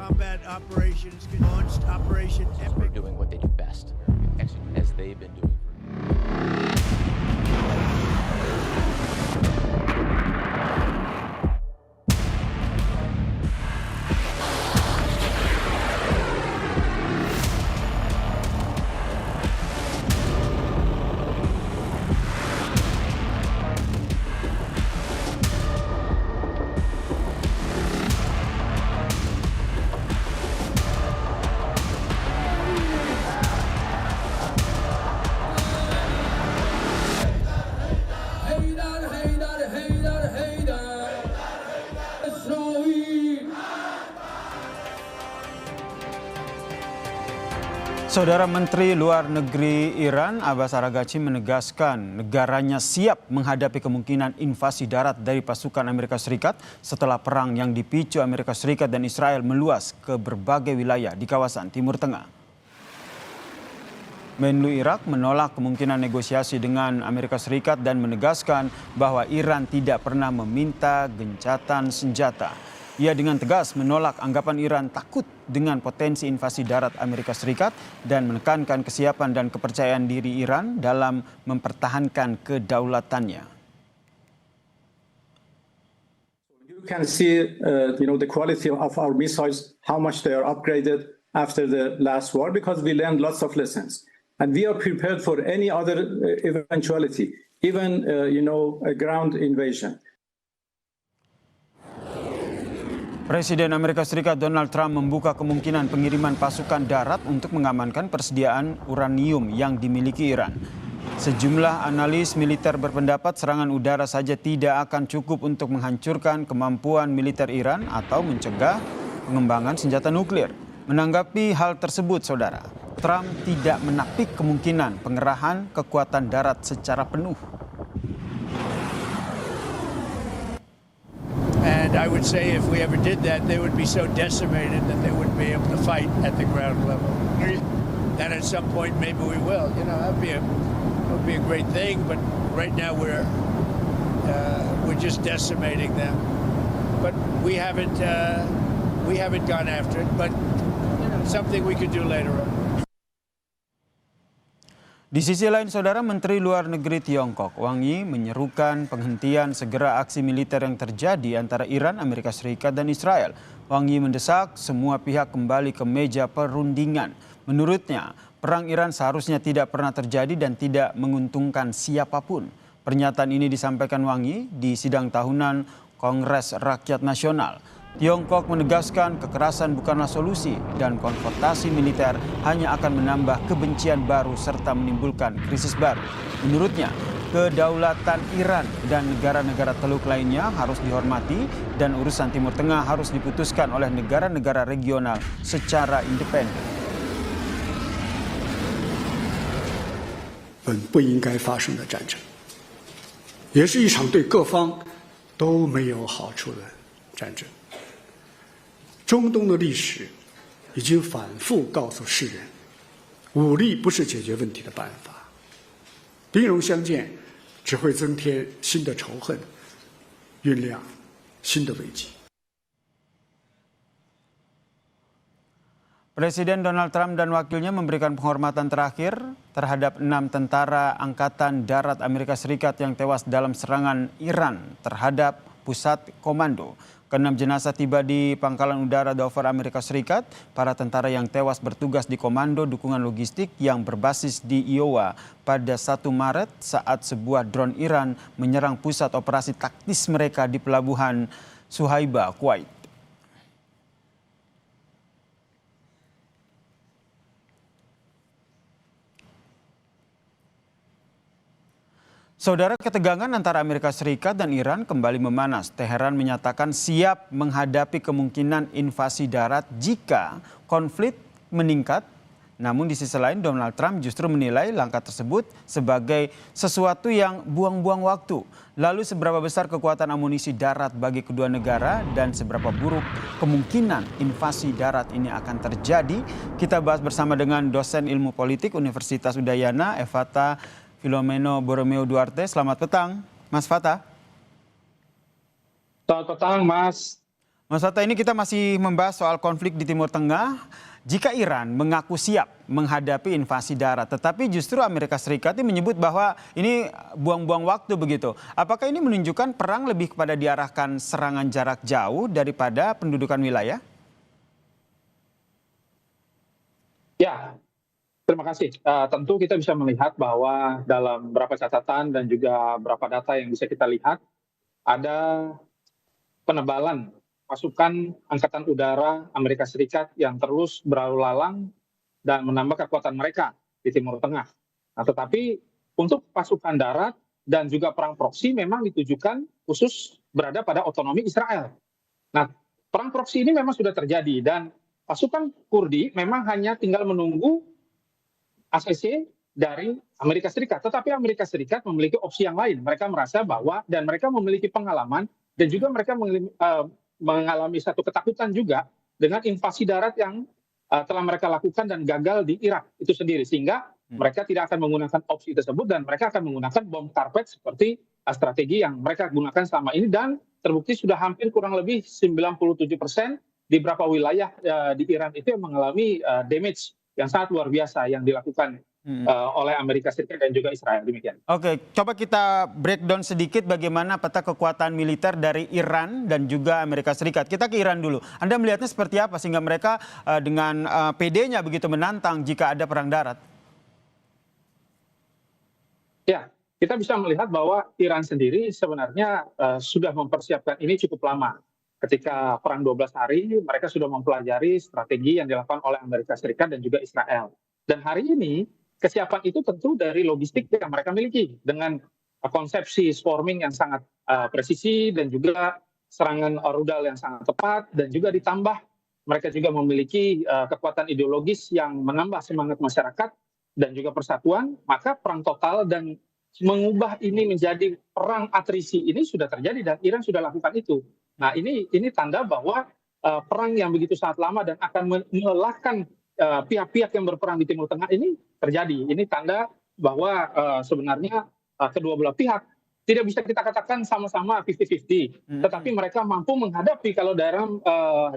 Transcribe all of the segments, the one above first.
combat operations launched Operation We're Epic. doing what they do best, as they've been doing. Saudara Menteri Luar Negeri Iran Abbas Araghchi menegaskan negaranya siap menghadapi kemungkinan invasi darat dari pasukan Amerika Serikat setelah perang yang dipicu Amerika Serikat dan Israel meluas ke berbagai wilayah di kawasan Timur Tengah. Menlu Irak menolak kemungkinan negosiasi dengan Amerika Serikat dan menegaskan bahwa Iran tidak pernah meminta gencatan senjata. Ia dengan tegas menolak anggapan Iran takut dengan potensi invasi darat Amerika Serikat dan menekankan kesiapan dan kepercayaan diri Iran dalam mempertahankan kedaulatannya. You can see, the quality of our missiles, how much they are upgraded after the last war, because we learned lots of lessons, and we are prepared for any other eventuality, even a ground invasion. Presiden Amerika Serikat Donald Trump membuka kemungkinan pengiriman pasukan darat untuk mengamankan persediaan uranium yang dimiliki Iran. Sejumlah analis militer berpendapat serangan udara saja tidak akan cukup untuk menghancurkan kemampuan militer Iran atau mencegah pengembangan senjata nuklir. Menanggapi hal tersebut, saudara, Trump tidak menapik kemungkinan pengerahan kekuatan darat secara penuh. And I would say if we ever did that, they would be so decimated that they wouldn't be able to fight at the ground level. And at some point, maybe we will. That would be a great thing. But right now, we're just decimating them. But we haven't gone after it. But something we could do later on. Di sisi lain, saudara, Menteri Luar Negeri Tiongkok Wang Yi menyerukan penghentian segera aksi militer yang terjadi antara Iran, Amerika Serikat, dan Israel. Wang Yi mendesak semua pihak kembali ke meja perundingan. Menurutnya, perang Iran seharusnya tidak pernah terjadi dan tidak menguntungkan siapapun. Pernyataan ini disampaikan Wang Yi di sidang tahunan Kongres Rakyat Nasional. Tiongkok menegaskan kekerasan bukanlah solusi dan konfrontasi militer hanya akan menambah kebencian baru serta menimbulkan krisis baru. Menurutnya, kedaulatan Iran dan negara-negara Teluk lainnya harus dihormati dan urusan Timur Tengah harus diputuskan oleh negara-negara regional secara independen. 不应该发生的战争，也是一场对各方都没有好处的战争。中东的历史已经反复告诉世人，武力不是解决问题的办法，兵戎相见只会增添新的仇恨，酝酿新的危机。 Presiden Donald Trump dan wakilnya memberikan penghormatan terakhir terhadap 6 tentara Angkatan Darat Amerika Serikat yang tewas dalam serangan Iran terhadap pusat komando. Keenam jenazah tiba di Pangkalan Udara Dover Amerika Serikat. Para tentara yang tewas bertugas di Komando Dukungan Logistik yang berbasis di Iowa pada 1 Maret saat sebuah drone Iran menyerang pusat operasi taktis mereka di Pelabuhan Suhaiba, Kuwait. Saudara, ketegangan antara Amerika Serikat dan Iran kembali memanas. Teheran menyatakan siap menghadapi kemungkinan invasi darat jika konflik meningkat. Namun di sisi lain, Donald Trump justru menilai langkah tersebut sebagai sesuatu yang buang-buang waktu. Lalu seberapa besar kekuatan amunisi darat bagi kedua negara dan seberapa buruk kemungkinan invasi darat ini akan terjadi? Kita bahas bersama dengan dosen ilmu politik Universitas Udayana, Evata Filomeno Borromeo Duarte. Selamat petang, Mas Fata. Selamat petang, Mas. Mas Hatta, ini kita masih membahas soal konflik di Timur Tengah. Jika Iran mengaku siap menghadapi invasi darat, tetapi justru Amerika Serikat ini menyebut bahwa ini buang-buang waktu begitu. Apakah ini menunjukkan perang lebih kepada diarahkan serangan jarak jauh daripada pendudukan wilayah? Ya, terima kasih. Tentu kita bisa melihat bahwa dalam beberapa catatan dan juga beberapa data yang bisa kita lihat, ada penebalan pasukan Angkatan Udara Amerika Serikat yang terus berlalu lalang dan menambah kekuatan mereka di Timur Tengah. Nah, tetapi untuk pasukan darat dan juga perang proksi memang ditujukan khusus berada pada otonomi Israel. Nah, perang proksi ini memang sudah terjadi dan pasukan Kurdi memang hanya tinggal menunggu ACC dari Amerika Serikat. Tetapi Amerika Serikat memiliki opsi yang lain. Mereka merasa bahwa dan mereka memiliki pengalaman dan juga mereka mengalami satu ketakutan juga dengan invasi darat yang telah mereka lakukan dan gagal di Irak itu sendiri. Sehingga mereka tidak akan menggunakan opsi tersebut dan mereka akan menggunakan bom karpet seperti strategi yang mereka gunakan selama ini dan terbukti sudah hampir kurang lebih 97% di beberapa wilayah di Iran itu yang mengalami damage yang sangat luar biasa yang dilakukan oleh Amerika Serikat dan juga Israel. Demikian. Oke, coba kita breakdown sedikit bagaimana peta kekuatan militer dari Iran dan juga Amerika Serikat. Kita ke Iran dulu. Anda melihatnya seperti apa sehingga mereka dengan PD-nya begitu menantang jika ada perang darat? Ya, kita bisa melihat bahwa Iran sendiri sebenarnya sudah mempersiapkan ini cukup lama. Ketika perang 12 hari, mereka sudah mempelajari strategi yang dilakukan oleh Amerika Serikat dan juga Israel. Dan hari ini, kesiapan itu tentu dari logistik yang mereka miliki dengan konsepsi swarming yang sangat presisi dan juga serangan rudal yang sangat tepat dan juga ditambah mereka juga memiliki kekuatan ideologis yang menambah semangat masyarakat dan juga persatuan, maka perang total dan mengubah ini menjadi perang atrisi ini sudah terjadi dan Iran sudah lakukan itu. Nah, ini tanda bahwa perang yang begitu sangat lama dan akan melelahkan pihak-pihak yang berperang di Timur Tengah ini terjadi. Ini tanda bahwa sebenarnya kedua belah pihak tidak bisa kita katakan sama-sama 50-50. Tetapi mereka mampu menghadapi, kalau dalam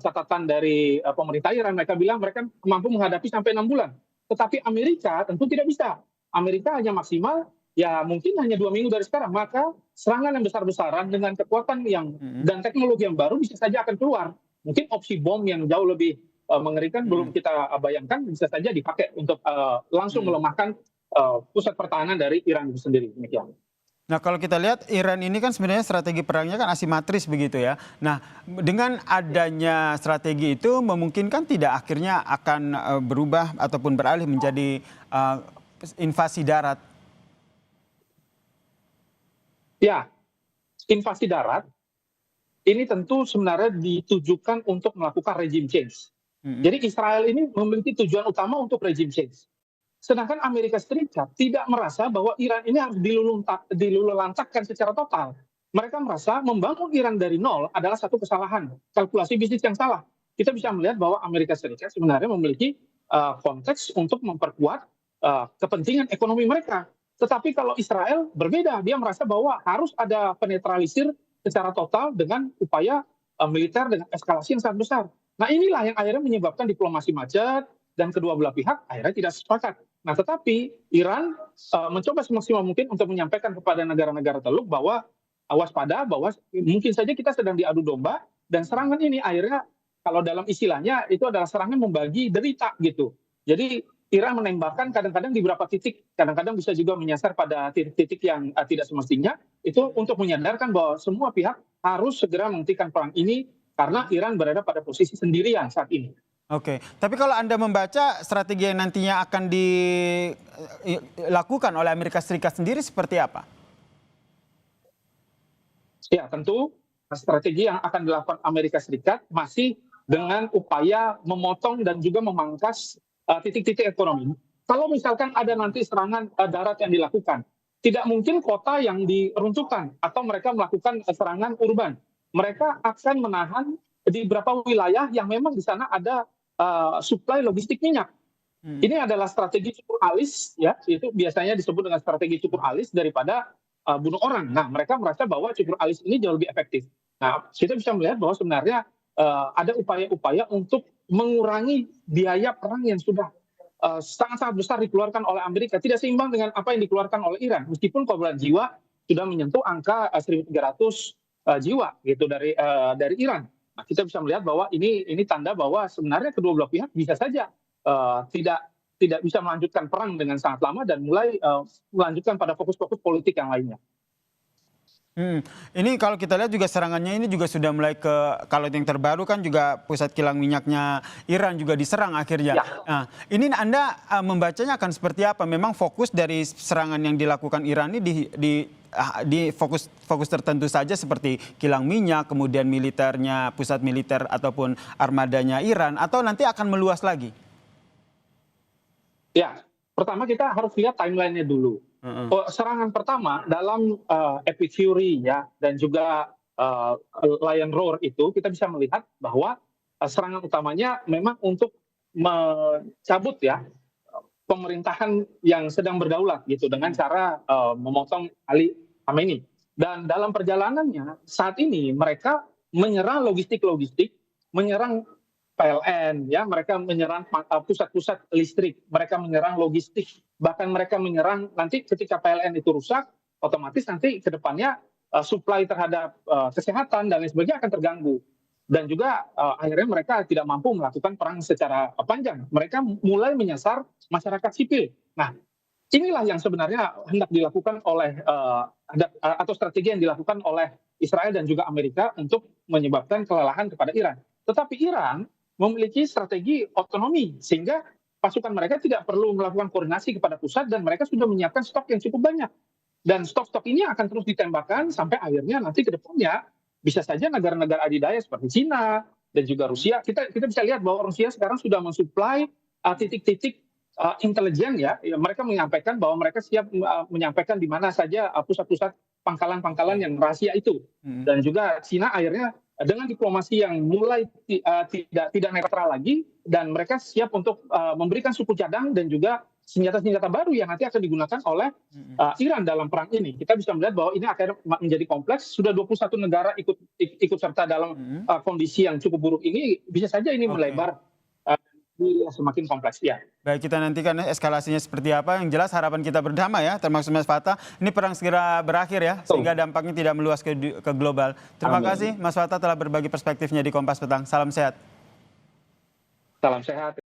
catatan dari pemerintah Iran, mereka bilang mereka mampu menghadapi sampai 6 bulan. Tetapi Amerika tentu tidak bisa. Amerika hanya maksimal, ya mungkin hanya 2 minggu dari sekarang. Maka serangan yang besar-besaran dengan kekuatan yang dan teknologi yang baru bisa saja akan keluar. Mungkin opsi bom yang jauh lebih mengerikan belum kita bayangkan bisa saja dipakai untuk langsung melemahkan pusat pertahanan dari Iran itu sendiri. Demikian. Nah, kalau kita lihat Iran ini kan sebenarnya strategi perangnya kan asimetris begitu ya. Nah, dengan adanya strategi itu memungkinkan tidak akhirnya akan berubah ataupun beralih menjadi invasi darat? Ya, invasi darat ini tentu sebenarnya ditujukan untuk melakukan regime change. Jadi Israel ini memiliki tujuan utama untuk regime change. Sedangkan Amerika Serikat tidak merasa bahwa Iran ini harus dilululantakkan secara total. Mereka merasa membangun Iran dari nol adalah satu kesalahan, kalkulasi bisnis yang salah. Kita bisa melihat bahwa Amerika Serikat sebenarnya memiliki konteks untuk memperkuat kepentingan ekonomi mereka. Tetapi kalau Israel berbeda, dia merasa bahwa harus ada penetralisir secara total dengan upaya militer dengan eskalasi yang sangat besar. Nah, inilah yang akhirnya menyebabkan diplomasi macet dan kedua belah pihak akhirnya tidak sepakat. Nah, tetapi Iran mencoba semaksimal mungkin untuk menyampaikan kepada negara-negara Teluk bahwa waspada, bahwa mungkin saja kita sedang diadu domba dan serangan ini akhirnya kalau dalam istilahnya itu adalah serangan membagi derita gitu. Jadi Iran menembakkan kadang-kadang di beberapa titik, kadang-kadang bisa juga menyasar pada titik-titik yang tidak semestinya, itu untuk menyadarkan bahwa semua pihak harus segera menghentikan perang ini karena Iran berada pada posisi sendirian saat ini. Oke, tapi kalau Anda membaca strategi yang nantinya akan dilakukan oleh Amerika Serikat sendiri seperti apa? Ya, tentu strategi yang akan dilakukan Amerika Serikat masih dengan upaya memotong dan juga memangkas titik-titik ekonomi. Kalau misalkan ada nanti serangan darat yang dilakukan, tidak mungkin kota yang diruntuhkan atau mereka melakukan serangan urban. Mereka akan menahan di beberapa wilayah yang memang di sana ada suplai logistik minyak. Ini adalah strategi cukur alis, ya, itu biasanya disebut dengan strategi cukur alis daripada bunuh orang. Nah, mereka merasa bahwa cukur alis ini jauh lebih efektif. Nah, kita bisa melihat bahwa sebenarnya ada upaya-upaya untuk mengurangi biaya perang yang sudah sangat-sangat besar dikeluarkan oleh Amerika, tidak seimbang dengan apa yang dikeluarkan oleh Iran. Meskipun korban jiwa sudah menyentuh angka 1.300 jiwa gitu dari Iran. Nah, kita bisa melihat bahwa ini tanda bahwa sebenarnya kedua belah pihak bisa saja tidak bisa melanjutkan perang dengan sangat lama dan mulai melanjutkan pada fokus-fokus politik yang lainnya. Ini kalau kita lihat juga serangannya ini juga sudah mulai kalau yang terbaru kan juga pusat kilang minyaknya Iran juga diserang akhirnya. Ya. Nah, ini Anda membacanya akan seperti apa? Memang fokus dari serangan yang dilakukan Iran ini di fokus tertentu saja seperti kilang minyak, kemudian militernya, pusat militer ataupun armadanya Iran, atau nanti akan meluas lagi? Ya, pertama kita harus lihat timelinenya dulu. Serangan pertama dalam Epic Fury ya dan juga Lion Roar itu kita bisa melihat bahwa serangan utamanya memang untuk mencabut ya pemerintahan yang sedang berdaulat gitu dengan cara memotong Ali Khamenei. Dan dalam perjalanannya saat ini mereka menyerang logistik, menyerang PLN, ya mereka menyerang pusat-pusat listrik, mereka menyerang logistik, bahkan mereka menyerang nanti ketika PLN itu rusak, otomatis nanti ke depannya supply terhadap kesehatan dan lain sebagainya akan terganggu. Dan juga akhirnya mereka tidak mampu melakukan perang secara panjang. Mereka mulai menyasar masyarakat sipil. Nah, inilah yang sebenarnya hendak dilakukan oleh atau strategi yang dilakukan oleh Israel dan juga Amerika untuk menyebabkan kelelahan kepada Iran. Tetapi Iran memiliki strategi otonomi sehingga pasukan mereka tidak perlu melakukan koordinasi kepada pusat dan mereka sudah menyiapkan stok yang cukup banyak. Dan stok-stok ini akan terus ditembakkan sampai akhirnya nanti ke depannya bisa saja negara-negara adidaya seperti Cina dan juga Rusia. Kita bisa lihat bahwa Rusia sekarang sudah mensuplai titik-titik intelijen ya. Mereka menyampaikan bahwa mereka siap menyampaikan di mana saja pusat-pusat pangkalan-pangkalan yang rahasia itu. Dan juga Cina akhirnya dengan diplomasi yang mulai tidak netral lagi dan mereka siap untuk memberikan suku cadang dan juga senjata-senjata baru yang nanti akan digunakan oleh Iran dalam perang ini. Kita bisa melihat bahwa ini akan menjadi kompleks. Sudah 21 negara ikut serta dalam kondisi yang cukup buruk ini. Bisa saja ini melebar semakin kompleks ya. Baik, kita nantikan eskalasinya seperti apa. Yang jelas harapan kita berdamai ya, termasuk Mas Fatah. Ini perang segera berakhir ya, sehingga dampaknya tidak meluas ke global. Terima kasih Mas Fatah telah berbagi perspektifnya di Kompas Petang. Salam sehat. Salam sehat.